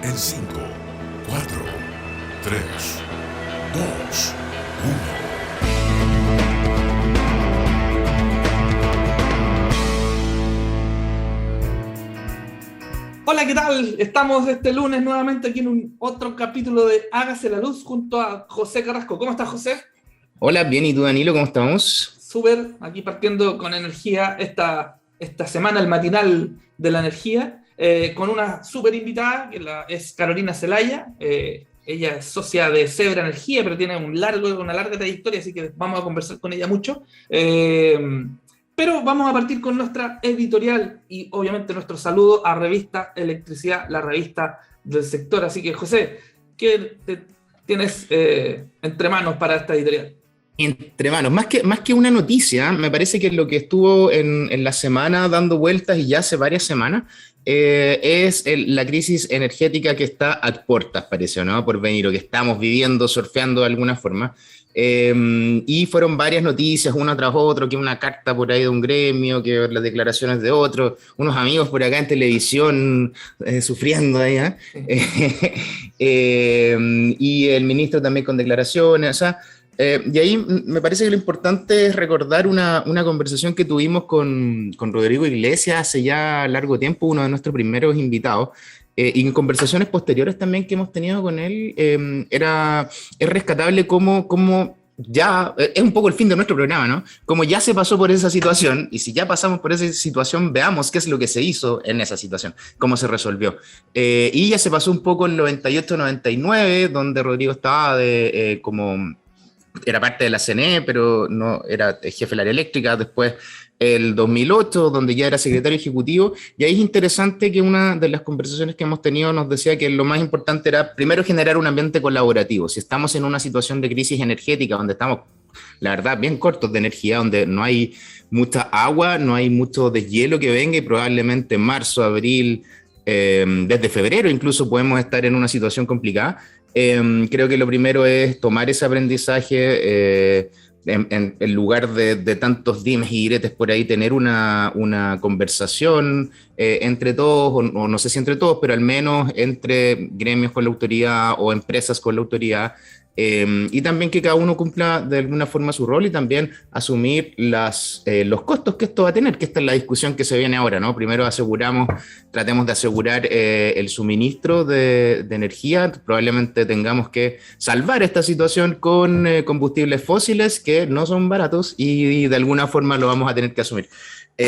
En 5, 4, 3, 2, 1. Hola, ¿qué tal? Estamos este lunes nuevamente aquí en un otro capítulo de Hágase la Luz junto a José Carrasco. ¿Cómo estás, José? Hola, bien, ¿y tú, Danilo? ¿Cómo estamos? Súper, aquí partiendo con energía esta semana, el matinal de la energía, con una súper invitada, es Carolina Zelaya. Ella es socia de Zebra Energía, pero tiene una larga trayectoria, así que vamos a conversar con ella mucho. Pero vamos a partir con nuestra editorial y obviamente nuestro saludo a Revista Electricidad, la revista del sector. Así que, José, ¿qué tienes entre manos para esta editorial? Entre manos, más que una noticia, me parece que lo que estuvo en la semana dando vueltas y ya hace varias semanas es la crisis energética que está a puertas, parece, ¿no? Por venir, o que estamos viviendo, surfeando de alguna forma. Y fueron varias noticias, una tras otra, que una carta por ahí de un gremio, que las declaraciones de otro, unos amigos por acá en televisión sufriendo ahí, ¿eh? Y el ministro también con declaraciones, o sea, y ahí me parece que lo importante es recordar una conversación que tuvimos con Rodrigo Iglesias hace ya largo tiempo, uno de nuestros primeros invitados, y en conversaciones posteriores también que hemos tenido con él, es rescatable cómo ya, es un poco el fin de nuestro programa, ¿no? Como ya se pasó por esa situación, y si ya pasamos por esa situación, veamos qué es lo que se hizo en esa situación, cómo se resolvió. Y ya se pasó un poco en 98-99, donde Rodrigo estaba como era parte de la CNE, pero no era jefe del área eléctrica. Después el 2008, donde ya era secretario ejecutivo, y ahí es interesante que una de las conversaciones que hemos tenido nos decía que lo más importante era primero generar un ambiente colaborativo. Si estamos en una situación de crisis energética, donde estamos, la verdad, bien cortos de energía, donde no hay mucha agua, no hay mucho deshielo que venga, y probablemente en marzo, abril, desde febrero incluso podemos estar en una situación complicada. Creo que lo primero es tomar ese aprendizaje, en lugar de tantos dimes y diretes por ahí, tener una conversación entre todos, o no sé si entre todos, pero al menos entre gremios con la autoridad o empresas con la autoridad. Y también que cada uno cumpla de alguna forma su rol, y también asumir los costos que esto va a tener, que esta es la discusión que se viene ahora, ¿no? Primero tratemos de asegurar el suministro de energía. Probablemente tengamos que salvar esta situación con combustibles fósiles que no son baratos, y de alguna forma lo vamos a tener que asumir. Y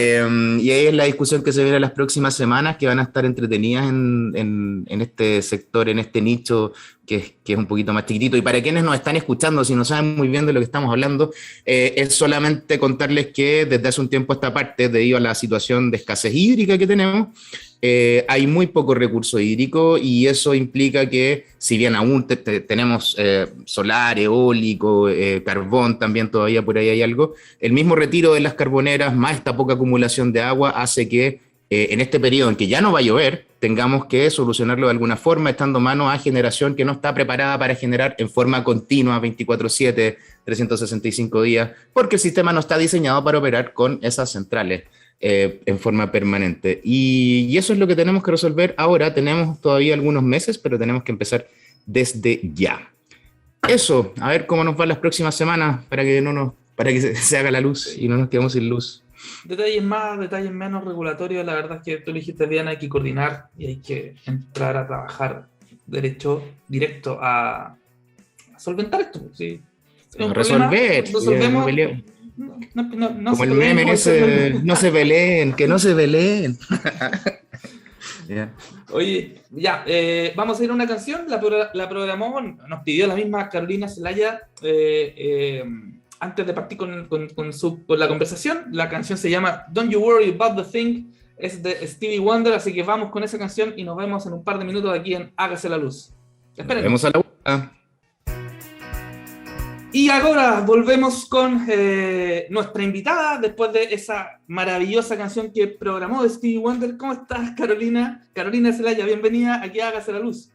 ahí es la discusión que se viene en las próximas semanas, que van a estar entretenidas en este sector, en este nicho que es un poquito más chiquitito. Y para quienes nos están escuchando, si no saben muy bien de lo que estamos hablando, es solamente contarles que desde hace un tiempo a esta parte, debido a la situación de escasez hídrica que tenemos, hay muy poco recurso hídrico, y eso implica que, si bien aún tenemos solar, eólico, carbón, también todavía por ahí hay algo, el mismo retiro de las carboneras más esta poca acumulación de agua hace que en este periodo en que ya no va a llover, tengamos que solucionarlo de alguna forma, estando mano a generación que no está preparada para generar en forma continua 24/7, 365 días, porque el sistema no está diseñado para operar con esas centrales en forma permanente. Y eso es lo que tenemos que resolver ahora. Tenemos todavía algunos meses, pero tenemos que empezar desde ya. Eso, a ver cómo nos van las próximas semanas para que se haga la luz y no nos quedemos sin luz. Detalles más, detalles menos regulatorios. La verdad es que tú lo dijiste bien, hay que coordinar y hay que entrar a trabajar directo a solventar esto. ¿Sí? Es un Resolver. Resolvemos. No Como se el peleen, meme ese, no se peleen, que no se peleen. Yeah. Oye, ya, vamos a ir a una canción. La programó, nos pidió la misma Carolina Zelaya antes de partir con la conversación. La canción se llama Don't You Worry About the Thing, es de Stevie Wonder, así que vamos con esa canción y nos vemos en un par de minutos aquí en Hágase la Luz. Nos vemos a la vuelta. Y ahora volvemos con nuestra invitada después de esa maravillosa canción que programó Stevie Wonder. ¿Cómo estás, Carolina? Carolina Zelaya, bienvenida aquí a Hágase la Luz.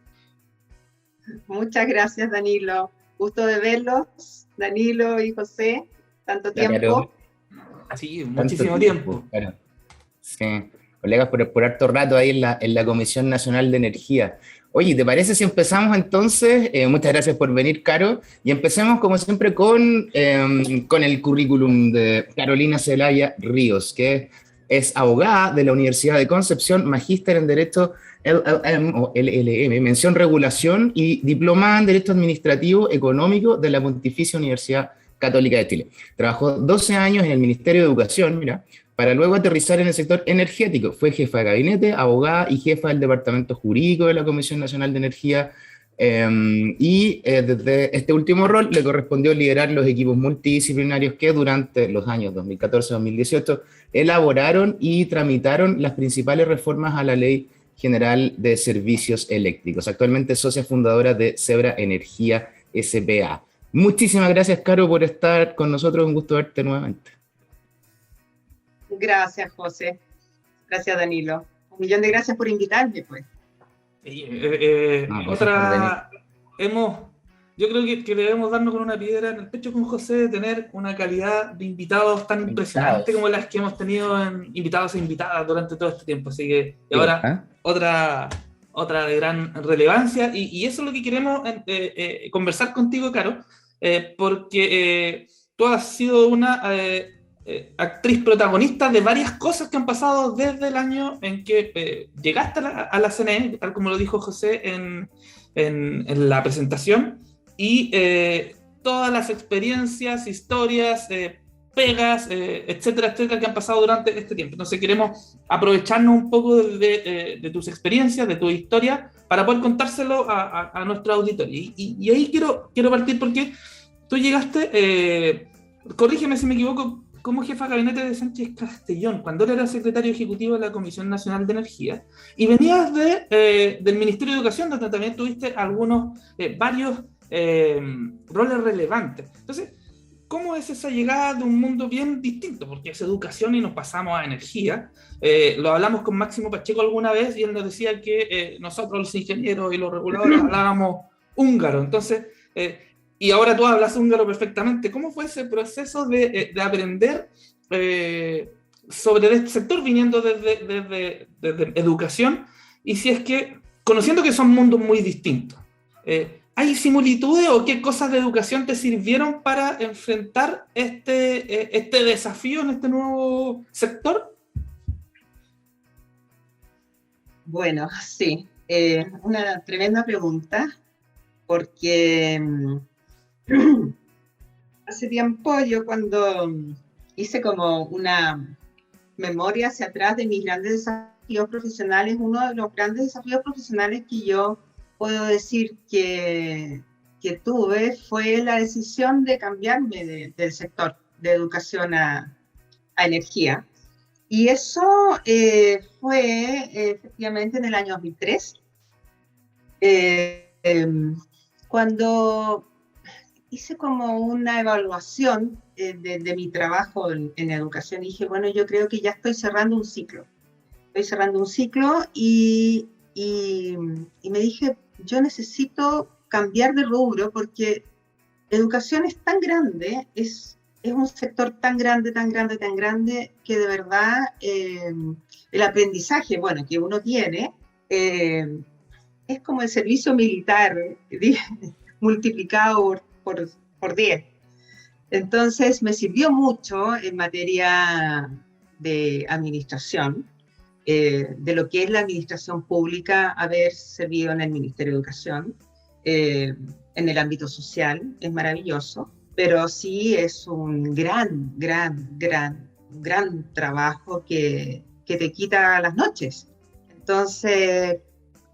Muchas gracias, Danilo. Gusto de verlos, Danilo y José. Tanto tiempo. Sí, muchísimo tiempo. Claro. Sí, colegas por harto rato ahí en la Comisión Nacional de Energía. Oye, ¿te parece si empezamos entonces? Muchas gracias por venir, Caro. Y empecemos, como siempre, con el currículum de Carolina Celaya Ríos, que es abogada de la Universidad de Concepción, magíster en Derecho LLM o LLM, mención regulación y diplomada en Derecho Administrativo Económico de la Pontificia Universidad Católica de Chile. Trabajó 12 años en el Ministerio de Educación, mira, para luego aterrizar en el sector energético. Fue jefa de gabinete, abogada y jefa del Departamento Jurídico de la Comisión Nacional de Energía. Desde este último rol le correspondió liderar los equipos multidisciplinarios que durante los años 2014-2018 elaboraron y tramitaron las principales reformas a la Ley General de Servicios Eléctricos. Actualmente es socia fundadora de Zebra Energía S.p.A. Muchísimas gracias, Caro, por estar con nosotros. Un gusto verte nuevamente. Gracias, José. Gracias, Danilo. 1.000.000 de gracias por invitarme, pues. Yo creo que debemos darnos con una piedra en el pecho con José de tener una calidad de invitados tan impresionante como las que hemos tenido en invitados e invitadas durante todo este tiempo. Así que ahora otra de gran relevancia y eso es lo que queremos conversar contigo, Caro, porque tú has sido una actriz protagonista de varias cosas que han pasado desde el año en que llegaste a la CNE, tal como lo dijo José en la presentación, y todas las experiencias, historias, pegas, etcétera, etcétera, que han pasado durante este tiempo. Entonces queremos aprovecharnos un poco de tus experiencias, de tu historia, para poder contárselo a nuestra auditoría. Y ahí quiero partir porque tú llegaste, corrígeme si me equivoco, como jefa de gabinete de Sánchez Castellón, cuando él era secretario ejecutivo de la Comisión Nacional de Energía, y venías del Ministerio de Educación, donde también tuviste varios roles relevantes. Entonces, ¿cómo es esa llegada de un mundo bien distinto? Porque es educación y nos pasamos a energía. Lo hablamos con Máximo Pacheco alguna vez y él nos decía que nosotros los ingenieros y los reguladores hablábamos húngaro. Entonces, y ahora tú hablas húngaro perfectamente. ¿Cómo fue ese proceso de aprender sobre este sector viniendo desde educación? Y si es que, conociendo que son mundos muy distintos, ¿hay similitudes o qué cosas de educación te sirvieron para enfrentar este desafío en este nuevo sector? Bueno, sí, una tremenda pregunta, porque hace tiempo yo cuando hice como una memoria hacia atrás de mis grandes desafíos profesionales, uno de los grandes desafíos profesionales que yo puedo decir que tuve fue la decisión de cambiarme del sector de educación a energía. Y eso fue efectivamente en el año 2003, cuando hice como una evaluación de mi trabajo en educación. Y dije, bueno, yo creo que ya estoy cerrando un ciclo. Estoy cerrando un ciclo y me dije, yo necesito cambiar de rubro porque educación es tan grande, es un sector tan grande, tan grande, tan grande, que de verdad el aprendizaje, bueno, que uno tiene, es como el servicio militar multiplicado por 10. Entonces me sirvió mucho en materia de administración, de lo que es la administración pública, haber servido en el Ministerio de Educación, en el ámbito social, es maravilloso, pero sí es un gran trabajo que te quita las noches. Entonces,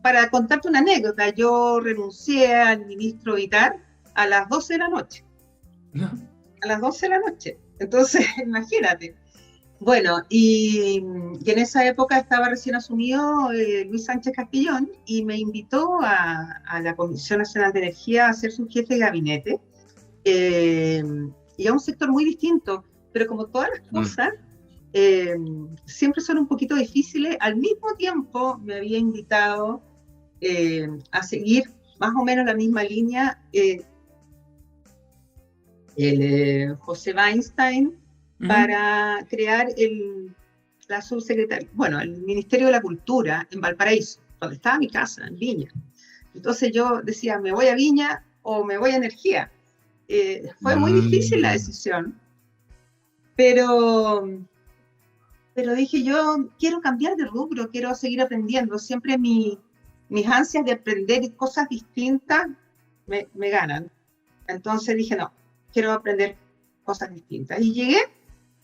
para contarte una anécdota, yo renuncié al ministro Vitar a las 12 de la noche. ¿No? A las 12 de la noche. Entonces, imagínate. Bueno, y en esa época estaba recién asumido Luis Sánchez Castellón y me invitó a la Comisión Nacional de Energía a ser su jefe de gabinete. Y a un sector muy distinto, pero como todas las cosas, siempre son un poquito difíciles. Al mismo tiempo me había invitado a seguir más o menos la misma línea el José Weinstein, para crear la subsecretaría, bueno, el Ministerio de la Cultura en Valparaíso, donde estaba mi casa, en Viña. Entonces yo decía, ¿me voy a Viña o me voy a Energía? Fue muy difícil la decisión, pero dije, yo quiero cambiar de rubro, quiero seguir aprendiendo. Siempre mis ansias de aprender cosas distintas me ganan. Entonces dije, no, quiero aprender cosas distintas. Y llegué,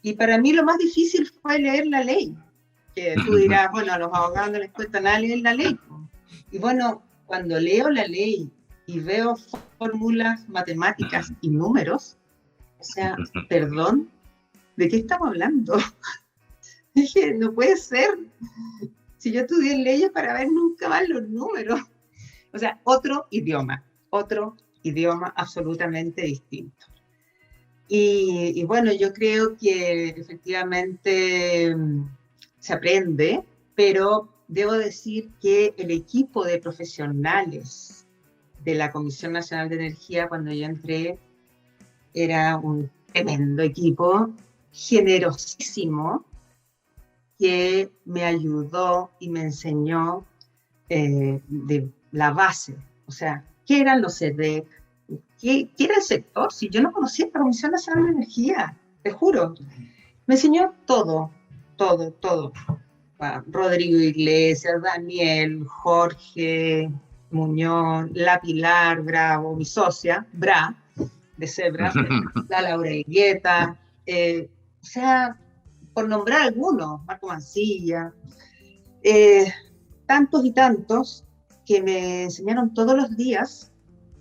y para mí lo más difícil fue leer la ley. Que tú dirás, bueno, a los abogados no les cuesta nada leer la ley. Y bueno, cuando leo la ley y veo fórmulas matemáticas y números, o sea, perdón, ¿de qué estamos hablando? Dije, no puede ser. Si yo estudié leyes para ver nunca más los números. O sea, otro idioma absolutamente distinto. Y bueno, yo creo que efectivamente se aprende, pero debo decir que el equipo de profesionales de la Comisión Nacional de Energía, cuando yo entré, era un tremendo equipo, generosísimo, que me ayudó y me enseñó de la base. O sea, ¿qué eran los CEDEC? ¿Qué era el sector? Si yo no conocía la Comisión Nacional de Energía, te juro. Me enseñó todo. Rodrigo Iglesias, Daniel, Jorge Muñoz, la Pilar Bravo, mi socia, Bra, de Zebra, la Laura Higueta, o sea, por nombrar algunos, Marco Mancilla, tantos y tantos que me enseñaron todos los días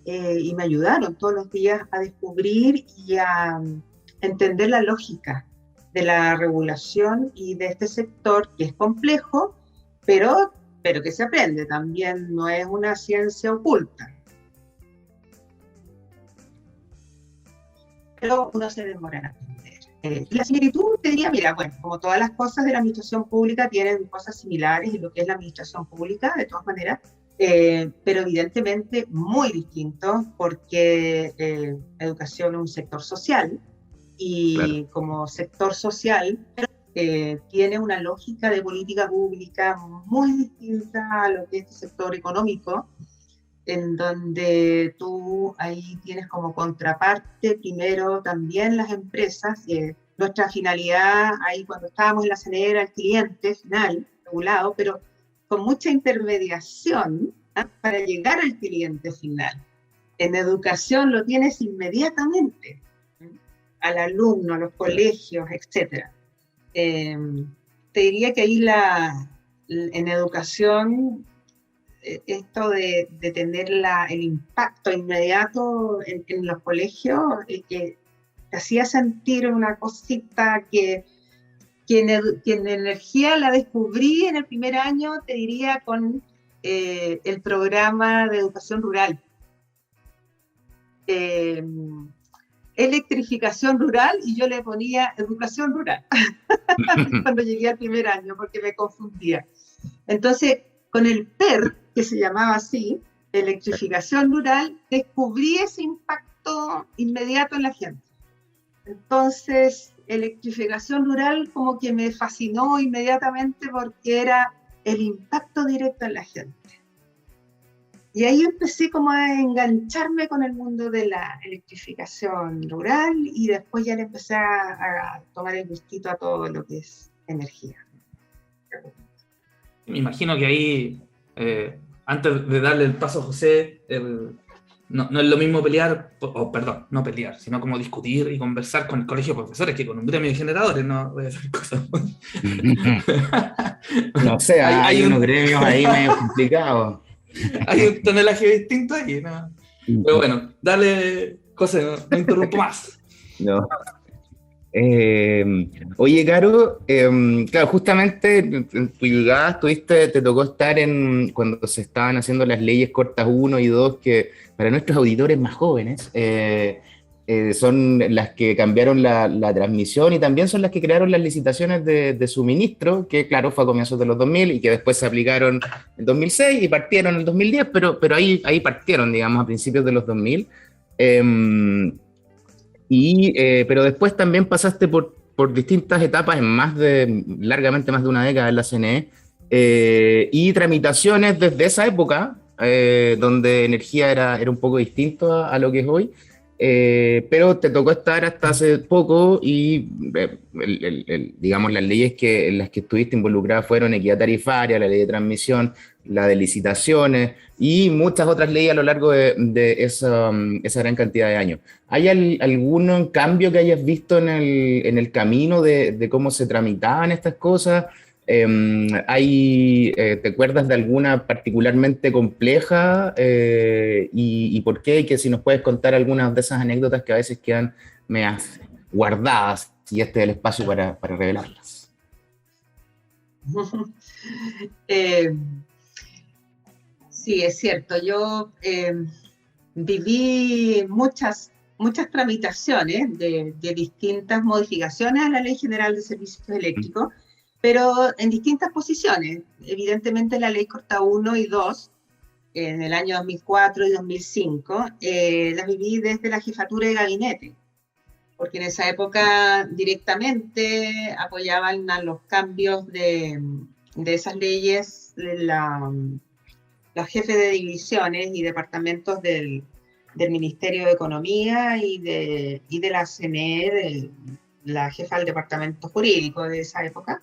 y me ayudaron todos los días a descubrir y a entender la lógica de la regulación y de este sector que es complejo, pero que se aprende, también no es una ciencia oculta. Pero uno se demora en aprender. La similitud, te diría, mira, bueno, como todas las cosas de la administración pública tienen cosas similares en lo que es la administración pública, de todas maneras, pero evidentemente muy distinto, porque educación es un sector social, y claro, como sector social tiene una lógica de política pública muy distinta a lo que es el sector económico, en donde tú ahí tienes como contraparte primero también las empresas. Nuestra finalidad ahí cuando estábamos en la CNE era el cliente final, regulado, pero con mucha intermediación para llegar al cliente final. En educación lo tienes inmediatamente, al alumno, a los colegios, etc. Te diría que ahí en educación, esto de tener el impacto inmediato en los colegios, que te hacía sentir una cosita que en energía la descubrí en el primer año, te diría, con el programa de educación rural. Electrificación rural, y yo le ponía educación rural cuando llegué al primer año, porque me confundía. Entonces, con el PER, que se llamaba así, electrificación rural, descubrí ese impacto inmediato en la gente. Entonces, electrificación rural como que me fascinó inmediatamente porque era el impacto directo en la gente. Y ahí empecé como a engancharme con el mundo de la electrificación rural, y después ya le empecé a tomar el gustito a todo lo que es energía. Me imagino que ahí, antes de darle el paso a José, no es lo mismo pelear, no pelear, sino como discutir y conversar con el colegio de profesores que con un gremio de generadores, no voy a hacer cosas. No sé, hay unos gremios ahí medio complicados. Hay un tonelaje distinto ahí, ¿no? Pero bueno, dale, José, no interrumpo más. No. Oye, Caro, claro, justamente en tu llegada te tocó estar cuando se estaban haciendo las leyes cortas 1 y 2, que para nuestros auditores más jóvenes son las que cambiaron la transmisión, y también son las que crearon las licitaciones de suministro, que claro, fue a comienzos de los 2000 y que después se aplicaron en 2006 y partieron en 2010, pero ahí partieron, digamos, a principios de los 2000. Pero después también pasaste por distintas etapas largamente más de una década en la CNE, y tramitaciones desde esa época donde energía era un poco distinto a lo que es hoy. Pero te tocó estar hasta hace poco y digamos las leyes en las que estuviste involucrada fueron equidad tarifaria, la ley de transmisión, la de licitaciones y muchas otras leyes a lo largo de esa gran cantidad de años. ¿Hay algún cambio que hayas visto en el camino de cómo se tramitaban estas cosas? ¿Te acuerdas de alguna particularmente compleja y por qué? Y que si nos puedes contar algunas de esas anécdotas que a veces quedan medias guardadas y este es el espacio para revelarlas. Sí, es cierto. Yo viví muchas tramitaciones de distintas modificaciones a la Ley General de Servicios Eléctricos, pero en distintas posiciones. Evidentemente la Ley Corta 1 y 2, en el año 2004 y 2005, las viví desde la jefatura de gabinete, porque en esa época directamente apoyaban a los cambios de esas leyes los jefes de divisiones y departamentos del Ministerio de Economía y de la CNE, la jefa del departamento jurídico de esa época,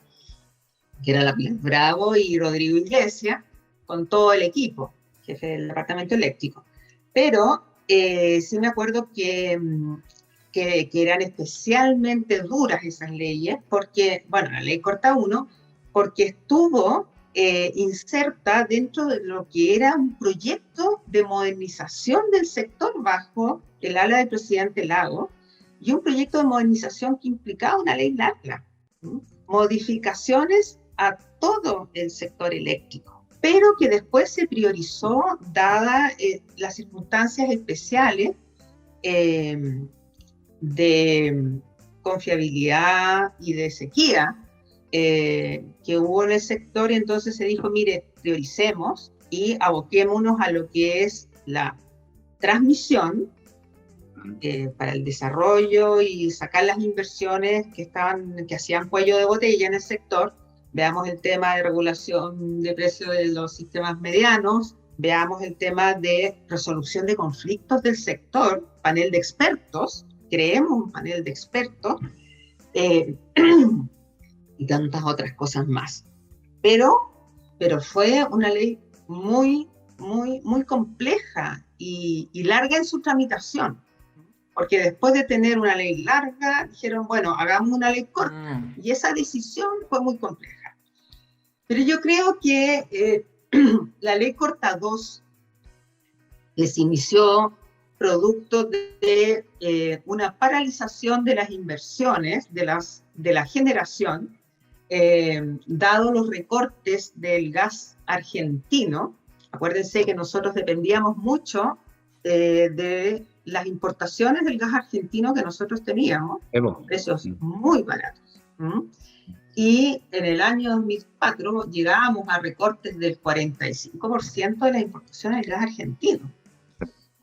que era la Pilar Bravo y Rodrigo Iglesias, con todo el equipo, jefe del departamento eléctrico. Pero sí me acuerdo que eran especialmente duras esas leyes, porque, bueno, la ley Corta 1, porque estuvo inserta dentro de lo que era un proyecto de modernización del sector bajo el ala del presidente Lago, y un proyecto de modernización que implicaba una ley larga, modificaciones a todo el sector eléctrico, pero que después se priorizó, dadas las circunstancias especiales de confiabilidad y de sequía que hubo en el sector, y entonces se dijo, mire, prioricemos y aboquémonos a lo que es la transmisión para el desarrollo y sacar las inversiones que hacían cuello de botella en el sector. Veamos el tema de regulación de precios de los sistemas medianos, veamos el tema de resolución de conflictos del sector, panel de expertos, creemos un panel de expertos, y tantas otras cosas más. Pero fue una ley muy compleja y larga en su tramitación, porque después de tener una ley larga, dijeron, bueno, hagamos una ley corta, y esa decisión fue muy compleja. Pero yo creo que la ley Corta 2, que se inició producto de una paralización de las inversiones, de la generación, dado los recortes del gas argentino. Acuérdense que nosotros dependíamos mucho de las importaciones del gas argentino que nosotros teníamos, precios muy baratos. Y en el año 2004 llegábamos a recortes del 45% de las importaciones del gas argentino.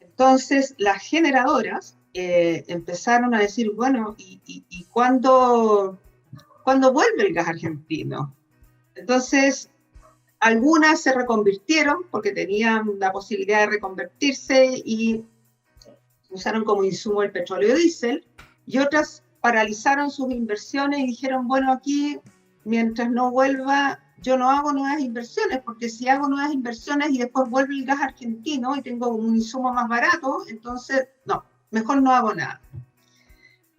Entonces las generadoras empezaron a decir, bueno, ¿y cuándo vuelve el gas argentino? Entonces, algunas se reconvirtieron porque tenían la posibilidad de reconvertirse y usaron como insumo el petróleo diésel, y otras paralizaron sus inversiones y dijeron, bueno, aquí, mientras no vuelva, yo no hago nuevas inversiones, porque si hago nuevas inversiones y después vuelve el gas argentino y tengo un insumo más barato, entonces, no, mejor no hago nada.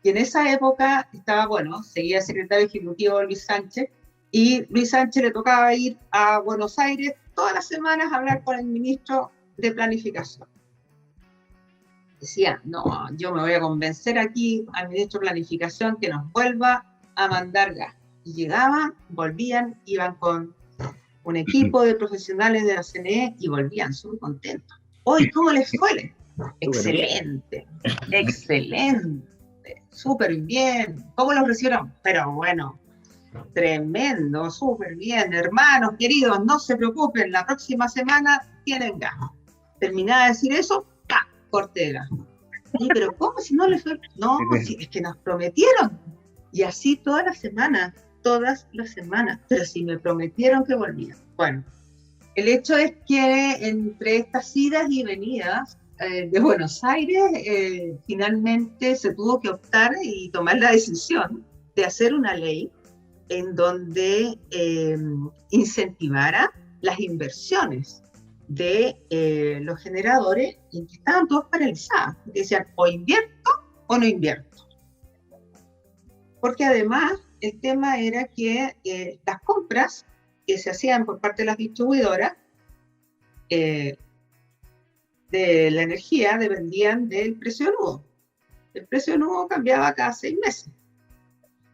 Y en esa época estaba, bueno, seguía el secretario ejecutivo Luis Sánchez, y Luis Sánchez le tocaba ir a Buenos Aires todas las semanas a hablar con el ministro de Planificación. Decía, no, yo me voy a convencer aquí al ministro de Planificación que nos vuelva a mandar gas. Y llegaban, volvían, iban con un equipo de profesionales de la CNE y volvían súper contentos. Hoy, ¿cómo les fue? Excelente, excelente, súper bien. ¿Cómo los recibieron? Pero bueno, tremendo, súper bien. Hermanos queridos, no se preocupen, la próxima semana tienen gas. Terminaba de decir eso, ¡pa! Corte de gas. Sí, pero ¿cómo si no les fue? No, si es que nos prometieron. Y así todas las semanas, pero si me prometieron que volvían. Bueno, El hecho es que entre estas idas y venidas de Buenos Aires, finalmente se tuvo que optar y tomar la decisión de hacer una ley en donde incentivara las inversiones de los generadores, y que estaban todos paralizados. Decían, o invierto o no invierto. Porque además el tema era que las compras que se hacían por parte de las distribuidoras de la energía dependían del precio nudo. El precio nudo cambiaba cada 6 meses.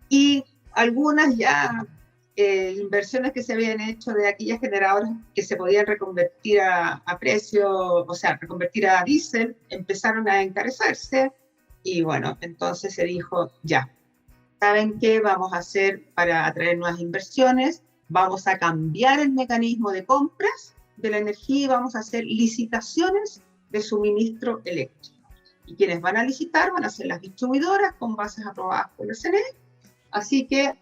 Y algunas ya inversiones que se habían hecho de aquellas generadoras que se podían reconvertir a precio, o sea, reconvertir a diésel, empezaron a encarecerse. Y bueno, entonces se dijo, ya, ¿saben qué vamos a hacer para atraer nuevas inversiones? Vamos a cambiar el mecanismo de compras de la energía y vamos a hacer licitaciones de suministro eléctrico. Y quienes van a licitar van a ser las distribuidoras con bases aprobadas por la CNE. Así que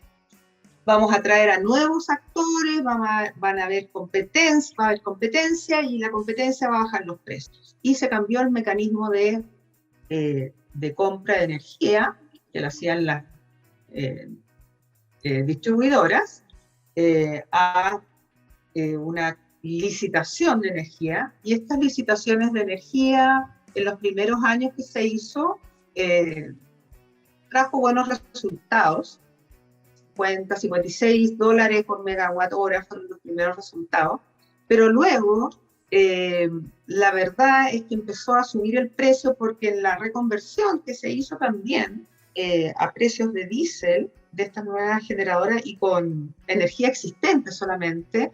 vamos a traer a nuevos actores, van a haber competencia, va a haber competencia y la competencia va a bajar los precios. Y se cambió el mecanismo de compra de energía que lo hacían las distribuidoras a una licitación de energía, y estas licitaciones de energía en los primeros años que se hizo trajo buenos resultados. $56 por megawatt hora fueron los primeros resultados, pero luego la verdad es que empezó a subir el precio porque en la reconversión que se hizo también a precios de diésel de estas nuevas generadoras y con energía existente solamente,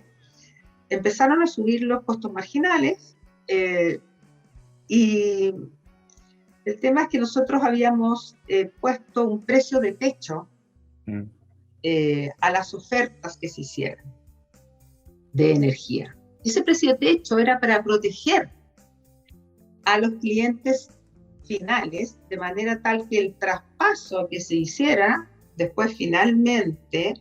empezaron a subir los costos marginales y el tema es que nosotros habíamos puesto un precio de techo a las ofertas que se hicieran de energía. Ese precio de techo era para proteger a los clientes finales, de manera tal que el traspaso que se hiciera después finalmente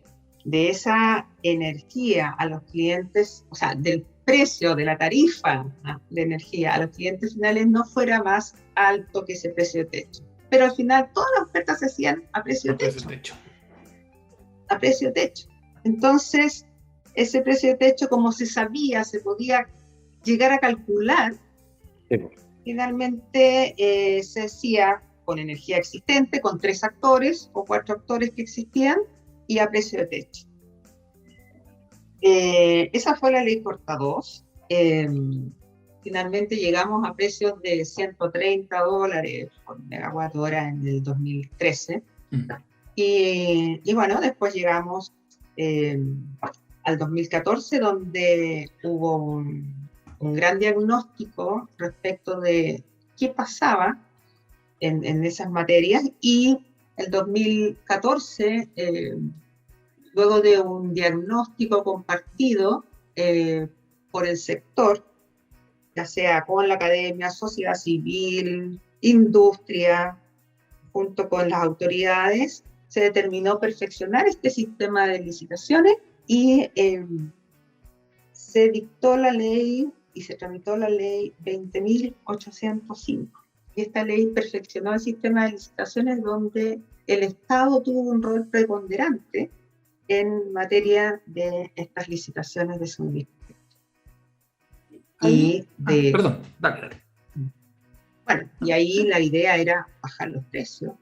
de esa energía a los clientes, o sea, del precio de la tarifa de energía a los clientes finales no fuera más alto que ese precio de techo. Pero al final todas las ofertas se hacían a precio de techo. A precio de techo. Entonces, ese precio de techo, como se sabía, se podía llegar a calcular, sí, finalmente se hacía con energía existente, con 3 actores o 4 actores que existían, y a precio de techo. Esa fue la ley Porta 2. Finalmente llegamos a precios de $130 por megawatt hora en el 2013. Y bueno, después llegamos al 2014, donde hubo un gran diagnóstico respecto de qué pasaba en esas materias, y el 2014, luego de un diagnóstico compartido por el sector, ya sea con la academia, sociedad civil, industria, junto con las autoridades, se determinó perfeccionar este sistema de licitaciones y se dictó la ley y se tramitó la ley 20.805. Y esta ley perfeccionó el sistema de licitaciones donde el Estado tuvo un rol preponderante en materia de estas licitaciones de suministro. Perdón, dale. Bueno, y ahí la idea era bajar los precios,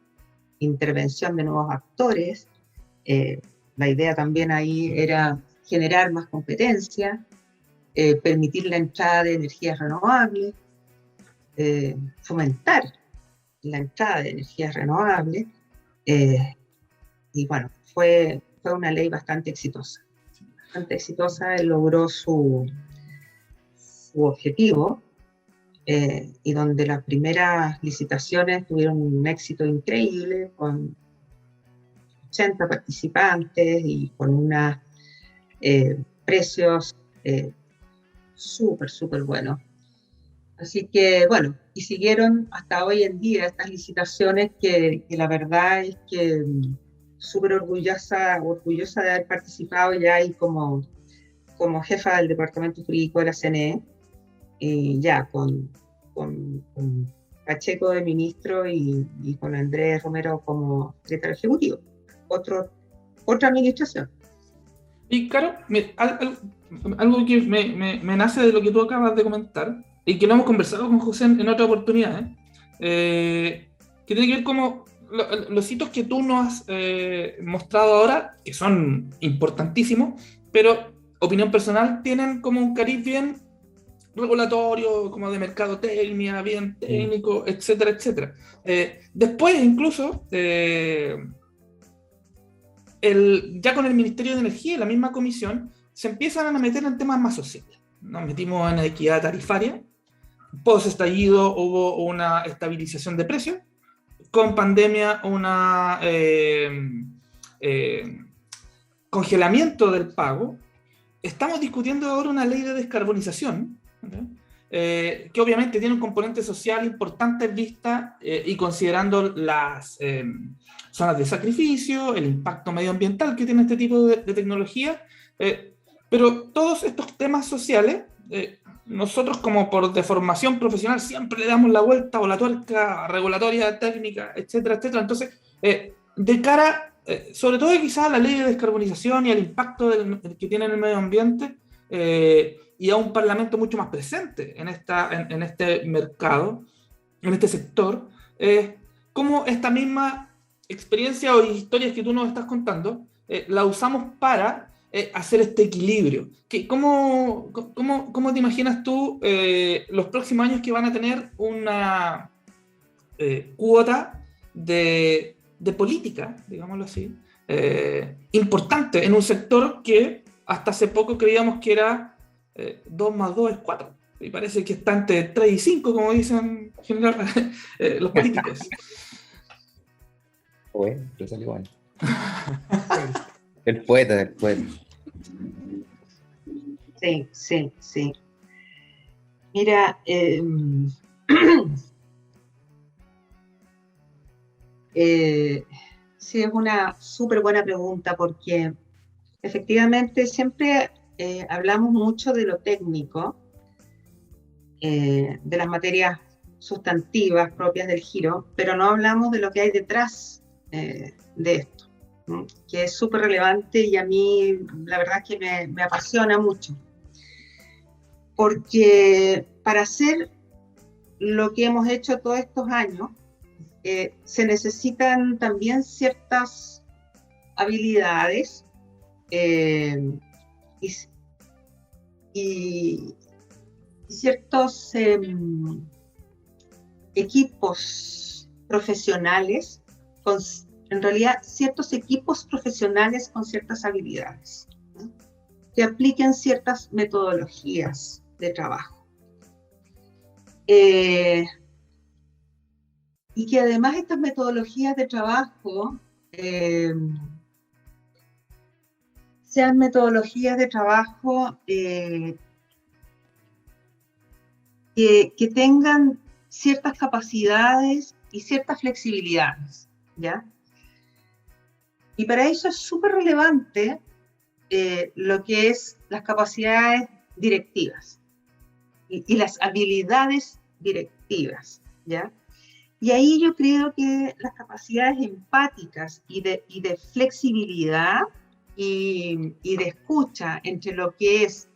intervención de nuevos actores. La idea también ahí era generar más competencia, permitir la entrada de energías renovables, fomentar la entrada de energías renovables, y bueno, fue una ley bastante exitosa. Logró su objetivo, y donde las primeras licitaciones tuvieron un éxito increíble, con 80 participantes y con unos precios súper buenos. Así que, bueno, y siguieron hasta hoy en día estas licitaciones que la verdad es que súper orgullosa de haber participado. Ya hay como como jefa del Departamento Jurídico de la CNE, ya con Pacheco de ministro y con Andrés Romero como secretario ejecutivo. Otra administración. Y claro, algo que me nace de lo que tú acabas de comentar, y que lo hemos conversado con José en otra oportunidad, que tiene que ver como los hitos que tú nos has mostrado ahora, que son importantísimos, pero opinión personal, tienen como un cariz bien regulatorio, como de mercadotecnia, bien técnico, etcétera, etcétera. Después incluso, ya con el Ministerio de Energía y la misma comisión, se empiezan a meter en temas más sociales. Nos metimos en equidad tarifaria, post estallido hubo una estabilización de precios, con pandemia congelamiento del pago. Estamos discutiendo ahora una ley de descarbonización, que obviamente tiene un componente social importante en vista y considerando las zonas de sacrificio, el impacto medioambiental que tiene este tipo de tecnología, pero todos estos temas sociales, nosotros como por deformación profesional siempre le damos la vuelta o la tuerca regulatoria, técnica, etcétera, etcétera. Entonces, de cara, sobre todo quizás a la ley de descarbonización y al impacto que tiene en el medio ambiente, y a un parlamento mucho más presente en este mercado, en este sector, cómo esta misma experiencia o historias que tú nos estás contando, la usamos para hacer este equilibrio. ¿Cómo te imaginas tú los próximos años que van a tener una cuota de política, digámoslo así, importante en un sector que hasta hace poco creíamos que era 2 más 2 es 4, y parece que está entre 3 y 5, como dicen en general los políticos? Bueno, pero salió bueno. El poeta. Sí. Mira, sí, es una súper buena pregunta, porque efectivamente siempre hablamos mucho de lo técnico, de las materias sustantivas propias del giro, pero no hablamos de lo que hay detrás de esto, ¿no? Que es súper relevante, y a mí la verdad es que me apasiona mucho, porque para hacer lo que hemos hecho todos estos años, se necesitan también ciertas habilidades y ciertos equipos profesionales, en realidad ciertos equipos profesionales con ciertas habilidades, ¿no? Que apliquen ciertas metodologías de trabajo. Y que además estas metodologías de trabajo sean metodologías de trabajo que tengan ciertas capacidades y ciertas flexibilidades, ¿ya? Y para eso es súper relevante lo que es las capacidades directivas y las habilidades directivas, ¿ya? Y ahí yo creo que las capacidades empáticas y de flexibilidad y de escucha entre lo que es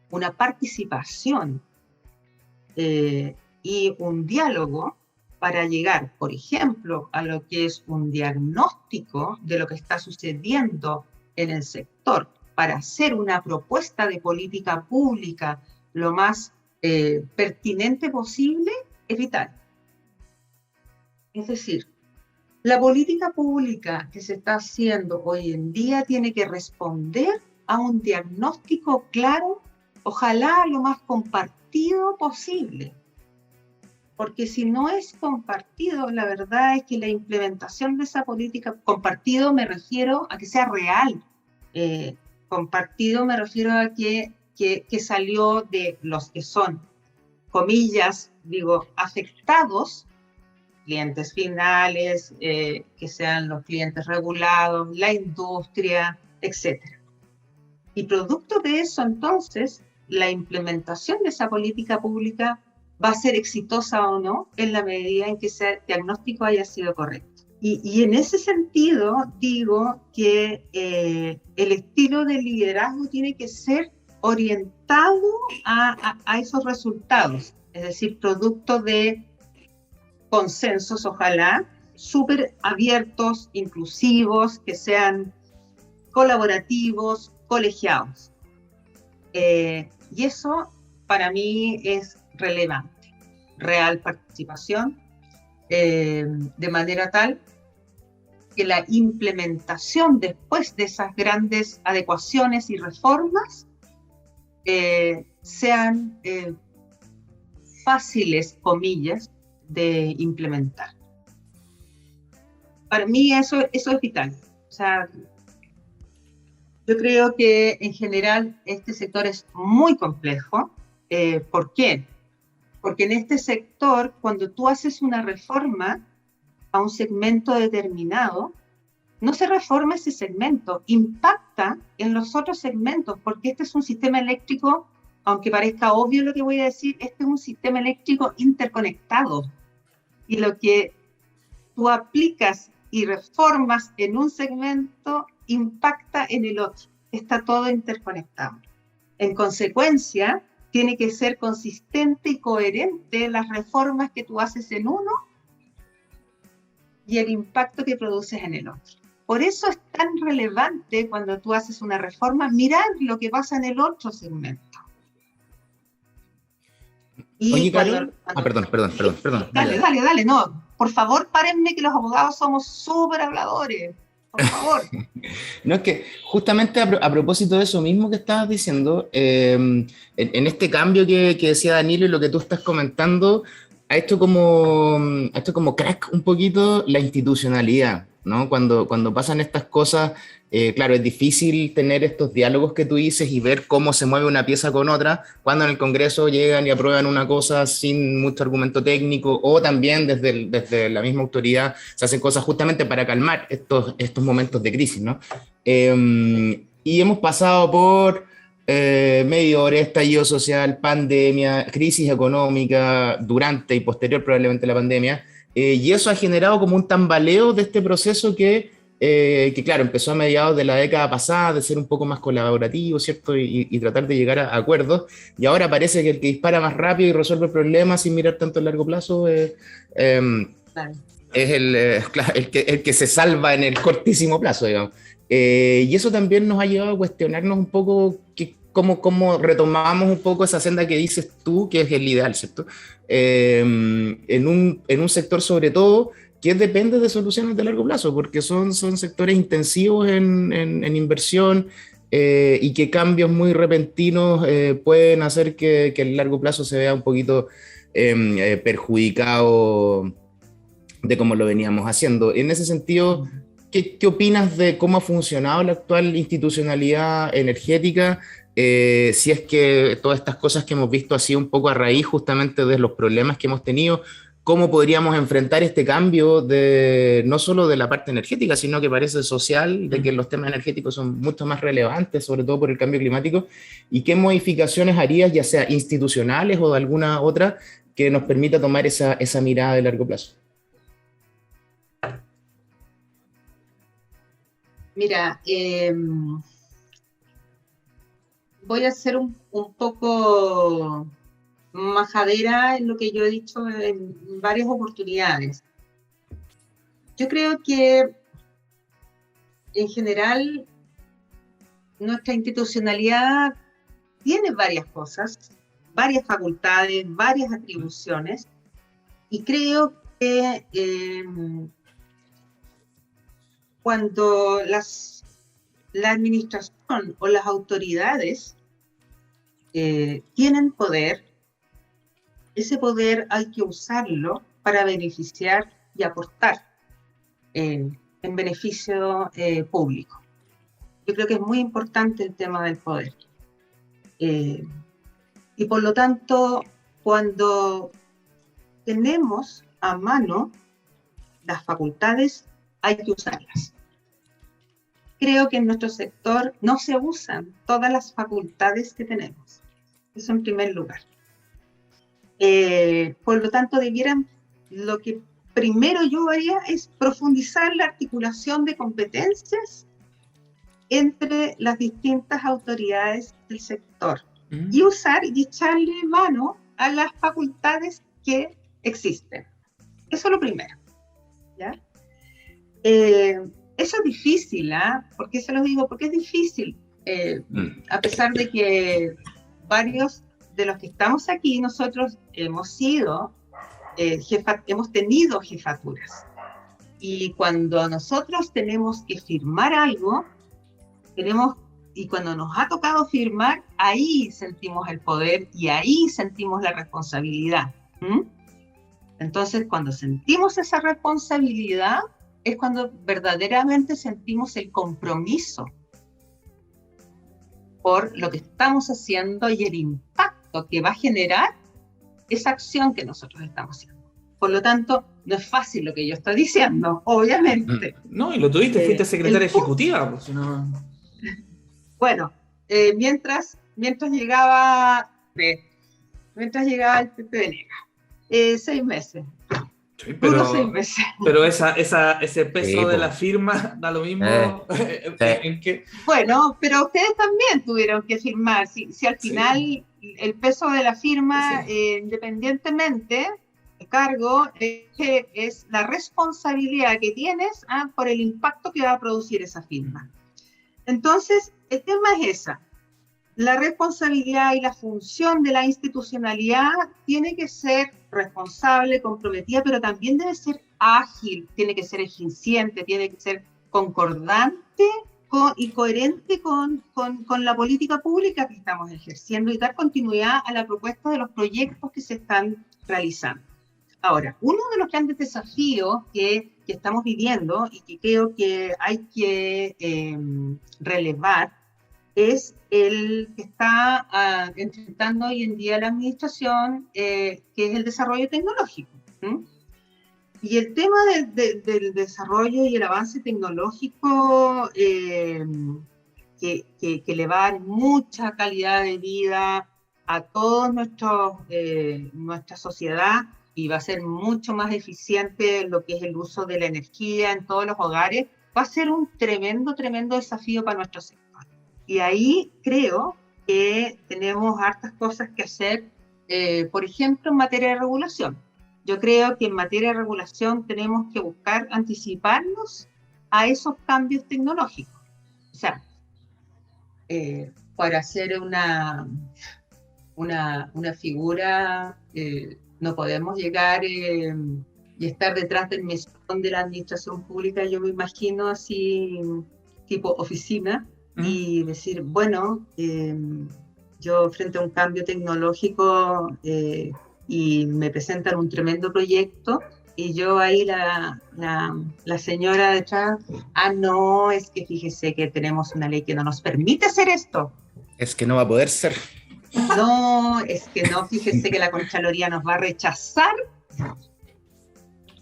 una participación y un diálogo para llegar, por ejemplo, a lo que es un diagnóstico de lo que está sucediendo en el sector, para hacer una propuesta de política pública lo más pertinente posible, es vital. Es decir, la política pública que se está haciendo hoy en día tiene que responder a un diagnóstico claro, ojalá lo más compartido posible. Porque si no es compartido, la verdad es que la implementación de esa política, compartido me refiero a que sea real. Compartido me refiero a que salió de los que son, comillas, digo, afectados, clientes finales, que sean los clientes regulados, la industria, etc. Y producto de eso, entonces, la implementación de esa política pública va a ser exitosa o no en la medida en que ese diagnóstico haya sido correcto. Y en ese sentido, digo que el estilo de liderazgo tiene que ser orientado a esos resultados, es decir, producto de consensos, ojalá, súper abiertos, inclusivos, que sean colaborativos, colegiados. Y eso para mí es relevante. Real participación, de manera tal que la implementación después de esas grandes adecuaciones y reformas sean fáciles, comillas, de implementar. Para mí eso es vital. O sea, yo creo que en general este sector es muy complejo. ¿Por qué? Porque en este sector, cuando tú haces una reforma a un segmento determinado, no se reforma ese segmento, impacta en los otros segmentos, porque este es un sistema eléctrico, aunque parezca obvio lo que voy a decir, este es un sistema eléctrico interconectado. Y lo que tú aplicas y reformas en un segmento impacta en el otro. Está todo interconectado. En consecuencia, tiene que ser consistente y coherente las reformas que tú haces en uno y el impacto que produces en el otro. Por eso es tan relevante cuando tú haces una reforma, mirar lo que pasa en el otro segmento. Y oye, Carol, perdón. Dale, no. Por favor, párenme que los abogados somos súper habladores. Por favor. No, es que justamente a propósito de eso mismo que estabas diciendo, en este cambio que decía Danilo y lo que tú estás comentando, a esto como crack un poquito la institucionalidad, ¿no? Cuando pasan estas cosas, claro, es difícil tener estos diálogos que tú dices y ver cómo se mueve una pieza con otra, cuando en el Congreso llegan y aprueban una cosa sin mucho argumento técnico, o también desde la misma autoridad se hacen cosas justamente para calmar estos momentos de crisis, ¿no? Y hemos pasado por medidores, estallido social, pandemia, crisis económica, durante y posterior probablemente a la pandemia, y eso ha generado como un tambaleo de este proceso que claro, empezó a mediados de la década pasada, de ser un poco más colaborativo, ¿cierto? Y tratar de llegar a acuerdos, y ahora parece que el que dispara más rápido y resuelve problemas sin mirar tanto el largo plazo Claro. es el que se salva en el cortísimo plazo, digamos. Y eso también nos ha llevado a cuestionarnos un poco cómo retomamos un poco esa senda que dices tú, que es el ideal, ¿cierto? En un sector sobre todo que depende de soluciones de largo plazo, porque son sectores intensivos en inversión, y que cambios muy repentinos pueden hacer que el largo plazo se vea un poquito perjudicado de cómo lo veníamos haciendo. En ese sentido, ¿qué opinas de cómo ha funcionado la actual institucionalidad energética? Si es que todas estas cosas que hemos visto ha sido un poco a raíz justamente de los problemas que hemos tenido, ¿cómo podríamos enfrentar este cambio no solo de la parte energética, sino que parece social, de que los temas energéticos son mucho más relevantes, sobre todo por el cambio climático? ¿Y qué modificaciones harías, ya sea institucionales o de alguna otra, que nos permita tomar esa mirada de largo plazo? Mira, voy a ser un poco majadera en lo que yo he dicho en varias oportunidades. Yo creo que en general nuestra institucionalidad tiene varias cosas, varias facultades, varias atribuciones, y creo que cuando la administración o las autoridades tienen poder, ese poder hay que usarlo para beneficiar y aportar en beneficio público. Yo creo que es muy importante el tema del poder. Y por lo tanto, cuando tenemos a mano las facultades, hay que usarlas. creo que en nuestro sector no se usan todas las facultades que tenemos. Eso en primer lugar. Por lo tanto, lo que primero yo haría es profundizar la articulación de competencias entre las distintas autoridades del sector y usar y echarle mano a las facultades que existen. Eso es lo primero, ¿ya? Eso es difícil, ¿Por qué se lo digo? Porque es difícil, a pesar de que varios de los que estamos aquí, nosotros hemos tenido jefaturas. Y cuando nosotros tenemos que firmar algo, y cuando nos ha tocado firmar, ahí sentimos el poder y ahí sentimos la responsabilidad. Entonces, cuando sentimos esa responsabilidad, es cuando verdaderamente sentimos el compromiso por lo que estamos haciendo y el impacto que va a generar esa acción que nosotros estamos haciendo. Por lo tanto, no es fácil lo que yo estoy diciendo, obviamente. No, y lo tuviste, fuiste secretaria ejecutiva, pues, si no... Bueno, mientras llegaba el Pepe Venegas, 6 meses. Sí, Puro 6 meses. Pero ese peso Sí, de la firma da lo mismo. En que... Bueno, pero ustedes también tuvieron que firmar. Si al final el peso de la firma, independientemente del cargo, es la responsabilidad que tienes por el impacto que va a producir esa firma. Entonces, el tema es esa. La responsabilidad y la función de la institucionalidad tiene que ser responsable, comprometida, pero también debe ser ágil, tiene que ser eficiente, tiene que ser concordante y coherente con la política pública que estamos ejerciendo y dar continuidad a la propuesta de los proyectos que se están realizando. Ahora, uno de los grandes desafíos que estamos viviendo y que creo que hay que relevar es el que está enfrentando hoy en día la administración, que es el desarrollo tecnológico. Y el tema del desarrollo y el avance tecnológico que le va a dar mucha calidad de vida a toda nuestra sociedad y va a ser mucho más eficiente lo que es el uso de la energía en todos los hogares, va a ser un tremendo desafío para nuestro sector. Y ahí creo que tenemos hartas cosas que hacer, por ejemplo, en materia de regulación. Yo creo que en materia de regulación tenemos que buscar anticiparnos a esos cambios tecnológicos. O sea, para hacer una figura, no podemos llegar y estar detrás del mesón de la administración pública, yo me imagino así, tipo oficina, y decir, bueno, yo frente a un cambio tecnológico y me presentan un tremendo proyecto y yo ahí la señora detrás, no, es que fíjese que tenemos una ley que no nos permite hacer esto. Es que no va a poder ser. No, es que no, fíjese que la Contraloría nos va a rechazar. No,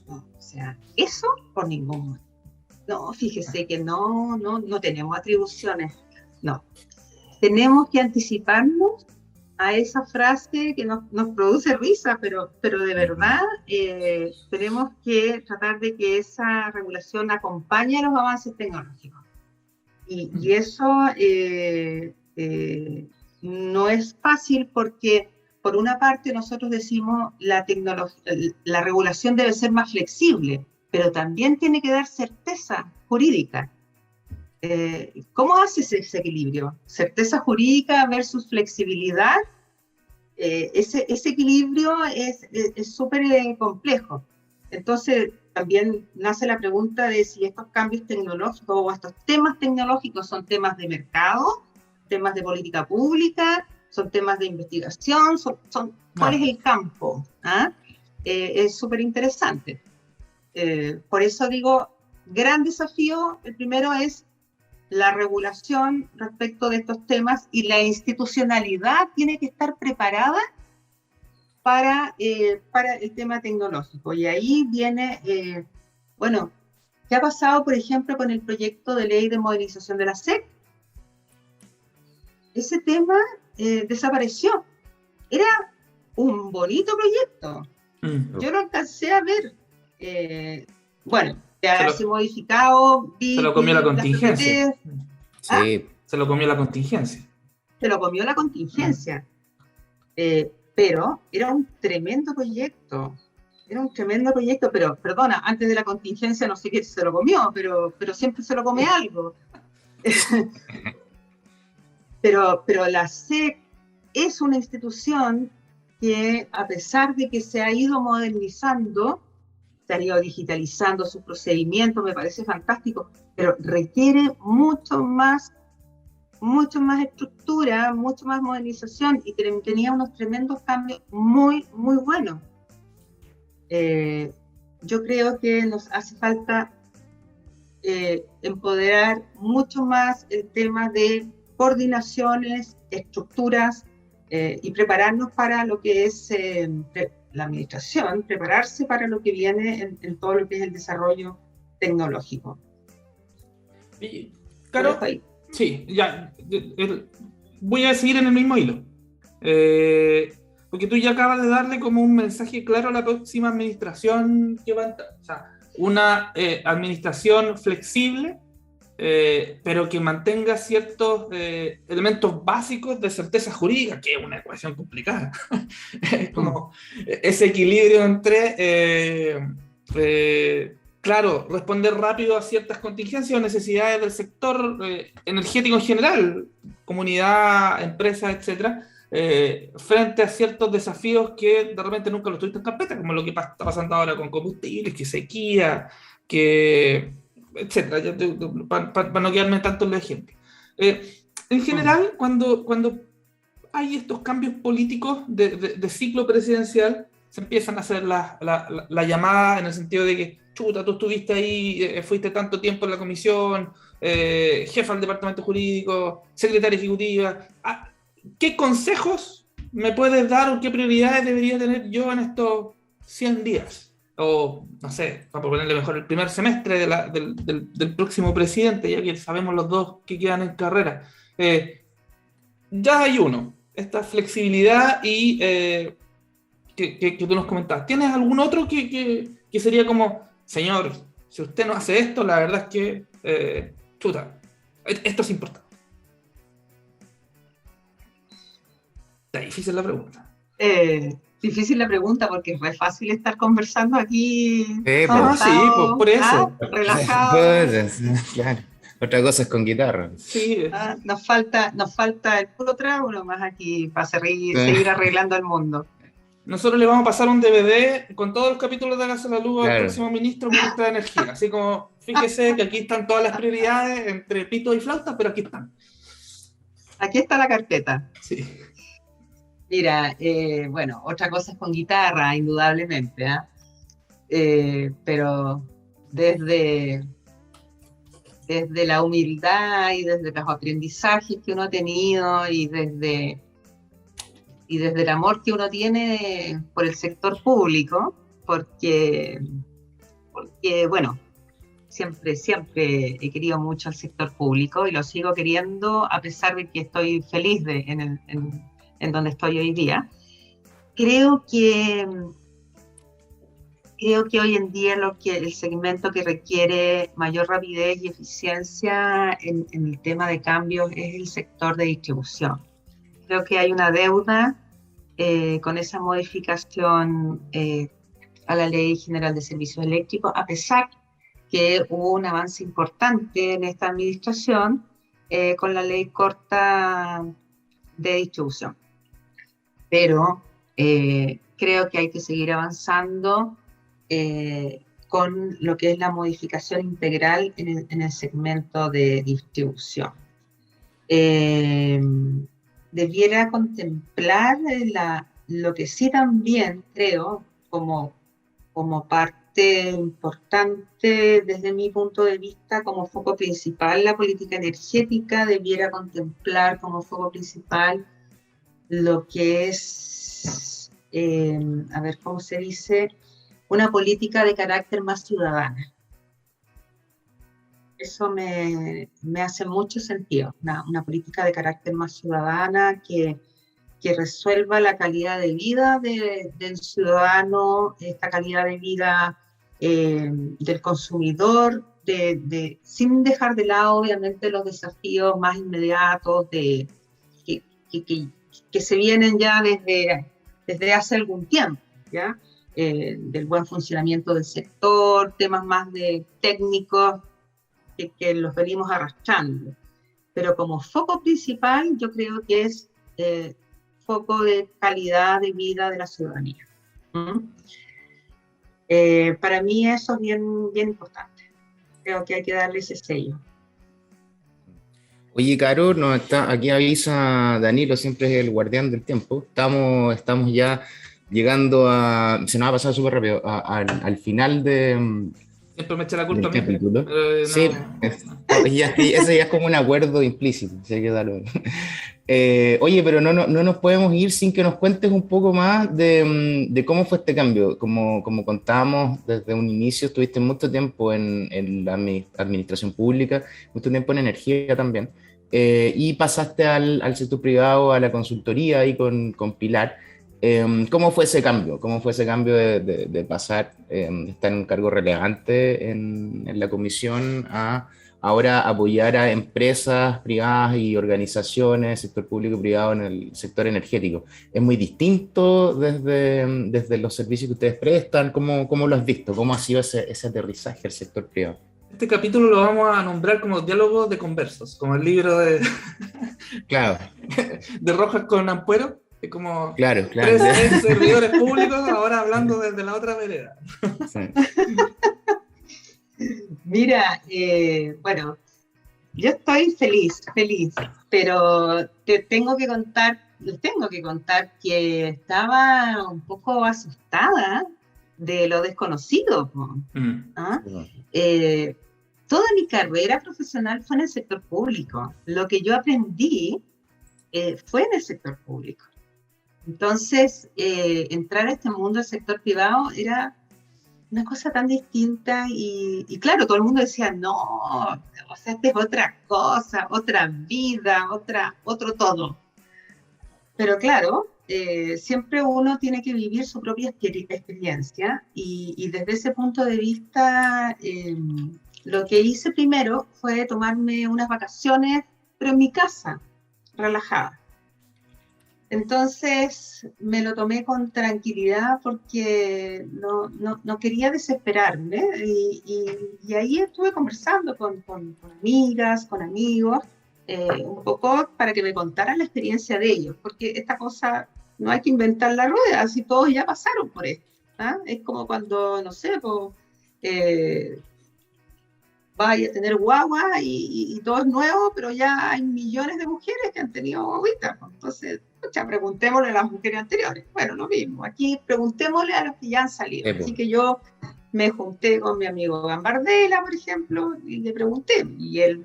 o sea, eso por ningún modo. No, fíjese que no tenemos atribuciones. No. Tenemos que anticiparnos a esa frase que nos produce risa, pero de verdad tenemos que tratar de que esa regulación acompañe a los avances tecnológicos. Y eso no es fácil porque, por una parte, nosotros decimos la regulación debe ser más flexible, pero también tiene que dar certeza jurídica. ¿Cómo haces ese equilibrio? Certeza jurídica versus flexibilidad. Ese equilibrio es súper complejo. Entonces, también nace la pregunta de si estos cambios tecnológicos o estos temas tecnológicos son temas de mercado, temas de política pública, son temas de investigación, ¿cuál es el campo? Es súper interesante. Por eso digo, gran desafío, el primero es la regulación respecto de estos temas y la institucionalidad tiene que estar preparada para el tema tecnológico. Y ahí viene, ¿Qué ha pasado, por ejemplo, con el proyecto de ley de modernización de la SEC? Ese tema desapareció. Era un bonito proyecto. Yo lo alcancé a ver. Bueno, de haberse modificado. Se lo comió la contingencia. Sí. Se lo comió la contingencia. Se lo comió la contingencia. Pero era un tremendo proyecto. Era un tremendo proyecto, pero, perdona, antes de la contingencia no sé qué se lo comió, pero siempre se lo come algo. Pero la SEC es una institución que, a pesar de que se ha ido modernizando, se ha ido digitalizando sus procedimientos, me parece fantástico, pero requiere mucho más estructura, mucho más modernización, y tenía unos tremendos cambios muy, muy buenos. Yo creo que nos hace falta empoderar mucho más el tema de coordinaciones, estructuras, y prepararnos para lo que es la administración, prepararse para lo que viene en todo lo que es el desarrollo tecnológico. Y, claro, sí, ya, voy a seguir en el mismo hilo. Porque tú ya acabas de darle como un mensaje claro a la próxima administración que va a entrar. O sea, una administración flexible, pero que mantenga ciertos elementos básicos de certeza jurídica, que es una ecuación complicada. Como ese equilibrio entre, claro, responder rápido a ciertas contingencias o necesidades del sector energético en general, comunidad, empresas, etcétera, frente a ciertos desafíos que de repente nunca los tuviste en carpeta, como lo que está pasando ahora con combustibles, que sequía, que etcétera, para no quedarme tanto en los ejemplos. En general, cuando hay estos cambios políticos de ciclo presidencial, se empiezan a hacer la llamada en el sentido de que, chuta, tú estuviste ahí, fuiste tanto tiempo en la comisión, jefa del departamento jurídico, secretaria ejecutiva. ¿Qué consejos me puedes dar o qué prioridades debería tener yo en estos 100 días? O, no sé, para ponerle mejor, el primer semestre del próximo presidente, ya que sabemos los dos que quedan en carrera. Ya hay uno, esta flexibilidad y que tú nos comentabas. ¿Tienes algún otro que sería como, señor, si usted no hace esto, la verdad es que, chuta, esto es importante? Está difícil la pregunta. Difícil la pregunta porque es re fácil estar conversando aquí. Sí, pues, por eso. Relajado. Claro. Otra cosa es con guitarra. Sí. Nos falta el puro trago nomás aquí para seguir arreglando el mundo. Nosotros le vamos a pasar un DVD con todos los capítulos de Hágase la Luz al próximo ministro de Energía. Así como, fíjese que aquí están todas las prioridades entre pito y flauta, pero aquí están. Aquí está la carpeta. Sí. Mira, bueno, otra cosa es con guitarra, indudablemente, pero desde la humildad y desde los aprendizajes que uno ha tenido y desde el amor que uno tiene por el sector público, porque bueno, siempre he querido mucho al sector público y lo sigo queriendo a pesar de que estoy feliz en donde estoy hoy día. Creo que hoy en día el segmento que requiere mayor rapidez y eficiencia en el tema de cambios es el sector de distribución. Creo que hay una deuda con esa modificación a la Ley General de Servicios Eléctricos, a pesar que hubo un avance importante en esta administración con la ley corta de distribución. Pero creo que hay que seguir avanzando con lo que es la modificación integral en el segmento de distribución. Debiera contemplar lo que sí también creo como parte importante desde mi punto de vista como foco principal, la política energética debiera contemplar como foco principal lo que es, a ver cómo se dice, una política de carácter más ciudadana. Eso me hace mucho sentido, una política de carácter más ciudadana que resuelva la calidad de vida del ciudadano, esta calidad de vida del consumidor, sin dejar de lado, obviamente, los desafíos más inmediatos que, que se vienen ya desde hace algún tiempo, ¿ya? Del buen funcionamiento del sector, temas más técnicos que los venimos arrastrando. Pero como foco principal, yo creo que es foco de calidad de vida de la ciudadanía. Para mí eso es bien, bien importante. Creo que hay que darle ese sello. Oye, Caro, aquí avisa Danilo, siempre es el guardián del tiempo. Estamos ya llegando se nos ha pasado súper rápido, al final Siempre me echa la culpa a del mí. capítulo. No, Sí, ese ya es como un acuerdo implícito. Así que oye, pero no nos podemos ir sin que nos cuentes un poco más de cómo fue este cambio. Como contábamos desde un inicio, estuviste mucho tiempo en la administración pública, mucho tiempo en energía también, y pasaste al sector privado, a la consultoría ahí con Pilar. ¿Cómo fue ese cambio? ¿Cómo fue ese cambio de pasar, estar en un cargo relevante en la comisión a ahora apoyar a empresas privadas y organizaciones, sector público y privado en el sector energético? ¿Es muy distinto desde los servicios que ustedes prestan? ¿Cómo lo has visto? ¿Cómo ha sido ese aterrizaje al sector privado? Este capítulo lo vamos a nombrar como diálogos de conversos, como el libro Claro. de Rojas con Ampuero. Es como Claro. tres ex servidores públicos ahora hablando desde la otra vereda. Sí. Mira, bueno, yo estoy feliz, pero les tengo que contar que estaba un poco asustada de lo desconocido. ¿Ah? Toda mi carrera profesional fue en el sector público. Lo que yo aprendí fue en el sector público. Entonces, entrar a este mundo del sector privado era una cosa tan distinta y claro, todo el mundo decía, no, o sea, esta es otra cosa, otra vida, otro todo. Pero claro, siempre uno tiene que vivir su propia experiencia y desde ese punto de vista, lo que hice primero fue tomarme unas vacaciones, pero en mi casa, relajada. Entonces me lo tomé con tranquilidad porque no quería desesperarme y ahí estuve conversando con amigas, con amigos, un poco para que me contaran la experiencia de ellos, porque esta cosa no hay que inventar la rueda, así todos ya pasaron por esto. ¿Ah? Es como cuando, no sé, vaya a tener guagua y todo es nuevo, pero ya hay millones de mujeres que han tenido guaguitas. Entonces, preguntémosle a las mujeres anteriores. Bueno, lo mismo. Aquí preguntémosle a los que ya han salido. Así que yo me junté con mi amigo Gambardella, por ejemplo, y le pregunté. Y él,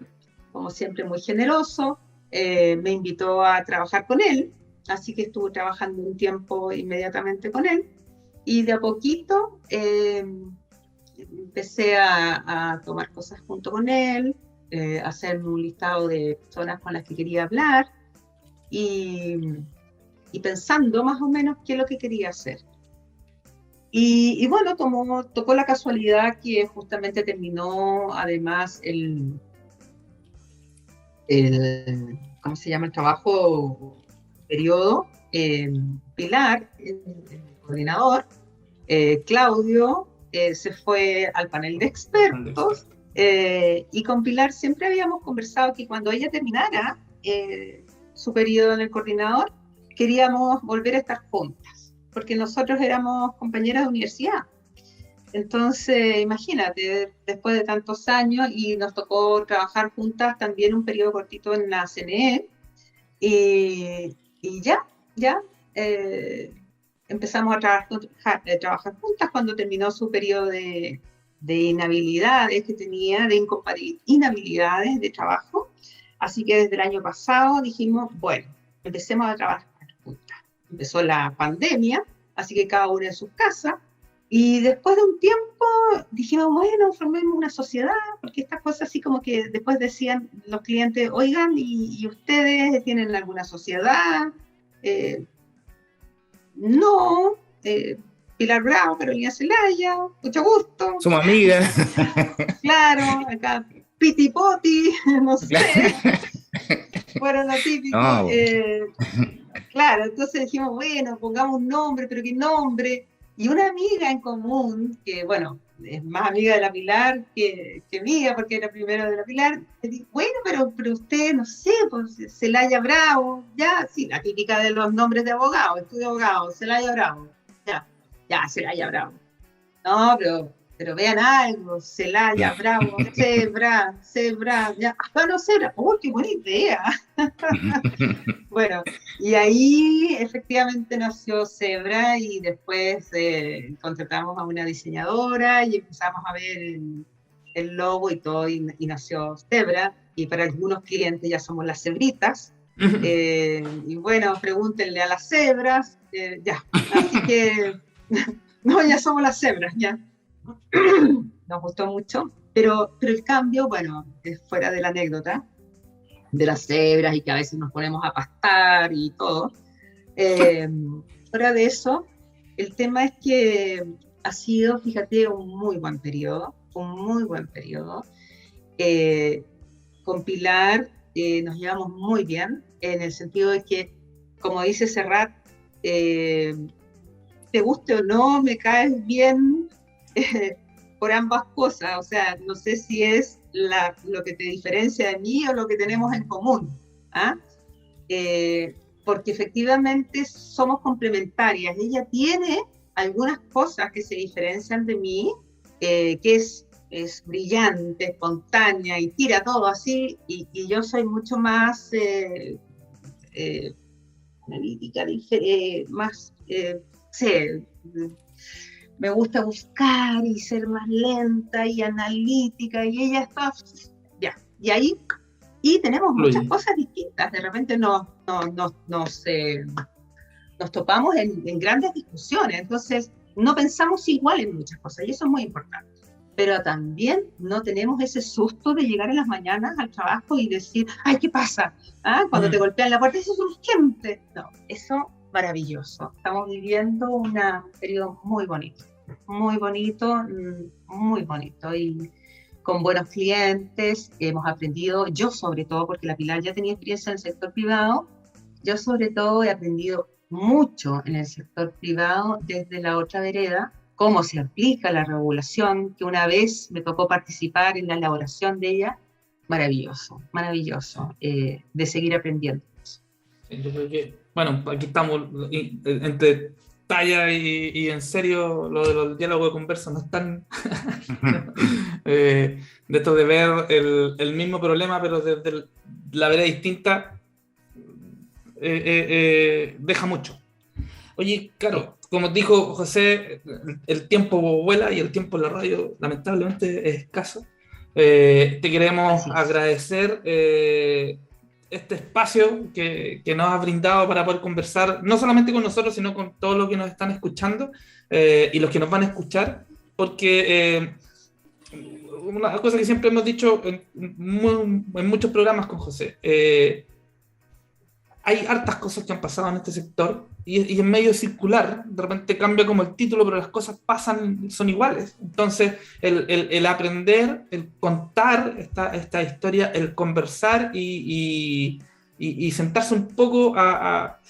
como siempre, muy generoso, me invitó a trabajar con él. Así que estuve trabajando un tiempo inmediatamente con él. Y de a poquito empecé a tomar cosas junto con él, hacer un listado de personas con las que quería hablar y pensando más o menos qué es lo que quería hacer. Y bueno, tocó la casualidad que justamente terminó además ¿cómo se llama? El trabajo periodo, Pilar, el coordinador, Claudio, se fue al panel de expertos y con Pilar siempre habíamos conversado que cuando ella terminara su periodo en el coordinador, queríamos volver a estar juntas, porque nosotros éramos compañeras de universidad. Entonces, imagínate, después de tantos años y nos tocó trabajar juntas también un periodo cortito en la CNE y ya empezamos a trabajar juntas cuando terminó su periodo de inhabilidades que tenía, de inhabilidades de trabajo. Así que desde el año pasado dijimos, bueno, empecemos a trabajar juntas. Empezó la pandemia, así que cada una en sus casas, Y después de un tiempo dijimos, bueno, formemos una sociedad, porque estas cosas así como que después decían los clientes, oigan, ¿y ustedes tienen alguna sociedad? No, Pilar Bravo, Carolina Zelaya, mucho gusto. Somos amigas. Claro, acá Piti Poti, no sé, fueron lo típico. No. Claro, entonces dijimos, bueno, pongamos un nombre, pero ¿qué nombre? Y una amiga en común, que bueno, es más amiga de la Pilar que mía, porque era primero de la Pilar, le dije, bueno, pero usted, no sé, pues Zelaya Bravo, ya, sí, la típica de los nombres de abogados, estudio abogado, Zelaya Bravo, ya, Zelaya Bravo. No, pero vean algo, Zelaya Bravo, Zebra, ya, no Zebra, ¡oh, qué buena idea! Bueno, y ahí efectivamente nació Zebra y después contratamos a una diseñadora y empezamos a ver el logo y todo y nació Zebra, y para algunos clientes ya somos las cebritas, y bueno, pregúntenle a las cebras, ya, así que no, ya somos las cebras, ya. Nos gustó mucho, pero el cambio, bueno, es fuera de la anécdota de las cebras y que a veces nos ponemos a pastar y todo. Fuera de eso, el tema es que ha sido, fíjate, un muy buen periodo. Con Pilar nos llevamos muy bien, en el sentido de que, como dice Serrat, te guste o no, me caes bien por ambas cosas, o sea, no sé si es lo que te diferencia de mí o lo que tenemos en común, ¿ah? Porque efectivamente somos complementarias. Ella tiene algunas cosas que se diferencian de mí, que es brillante, espontánea y tira todo así, y yo soy mucho más analítica, más, sé, me gusta buscar y ser más lenta y analítica, y ella está, ya, y ahí, y tenemos muchas cosas distintas, de repente nos topamos en grandes discusiones, entonces no pensamos igual en muchas cosas, y eso es muy importante, pero también no tenemos ese susto de llegar en las mañanas al trabajo y decir, ay, ¿qué pasa? ¿Ah? Cuando te golpean la puerta, eso es urgente. No, eso maravilloso. Estamos viviendo un periodo muy bonito, y con buenos clientes. Hemos aprendido, yo sobre todo, porque la Pilar ya tenía experiencia en el sector privado, yo sobre todo he aprendido mucho en el sector privado desde la otra vereda, cómo se aplica la regulación, que una vez me tocó participar en la elaboración de ella. Maravilloso, de seguir aprendiendo. Yo creo que, bueno, aquí estamos entre talla y en serio, lo de los diálogos de conversa no están de esto de ver el mismo problema, pero desde la vereda distinta, deja mucho. Oye, claro, como dijo José, el tiempo vuela y el tiempo en la radio lamentablemente es escaso. Te queremos agradecer este espacio que nos has brindado para poder conversar, no solamente con nosotros, sino con todos los que nos están escuchando y los que nos van a escuchar, porque una cosa que siempre hemos dicho en muchos programas con José, hay hartas cosas que han pasado en este sector y es medio circular, de repente cambia como el título, pero las cosas pasan, son iguales. Entonces, el aprender, el contar esta historia, el conversar y sentarse un poco a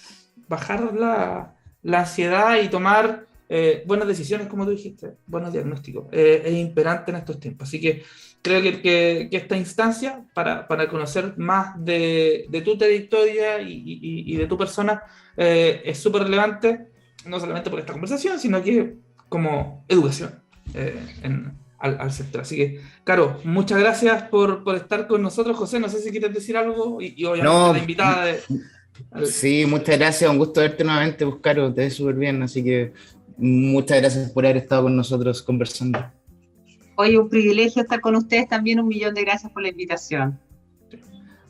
bajar la ansiedad y tomar buenas decisiones, como tú dijiste, buenos diagnósticos, es imperante en estos tiempos. Así que creo que esta instancia para conocer más de tu trayectoria y de tu persona es súper relevante, no solamente por esta conversación, sino que como educación al sector. Así que, Caro, muchas gracias por estar con nosotros. José, no sé si quieres decir algo y obviamente la invitada Sí, muchas gracias, un gusto verte nuevamente, Caro, te ves súper bien, así que muchas gracias por haber estado con nosotros conversando. Hoy un privilegio estar con ustedes también, 1.000.000 de gracias por la invitación.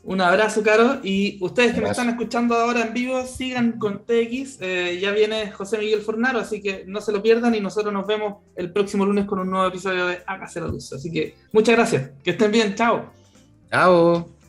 Un abrazo, Caro. Y ustedes que me Abrazo. están escuchando ahora en vivo, sigan con TX. Ya viene José Miguel Fornaro, así que no se lo pierdan. Y nosotros nos vemos el próximo lunes con un nuevo episodio de Hágase la Luz. Así que muchas gracias. Que estén bien. Chao. Chao.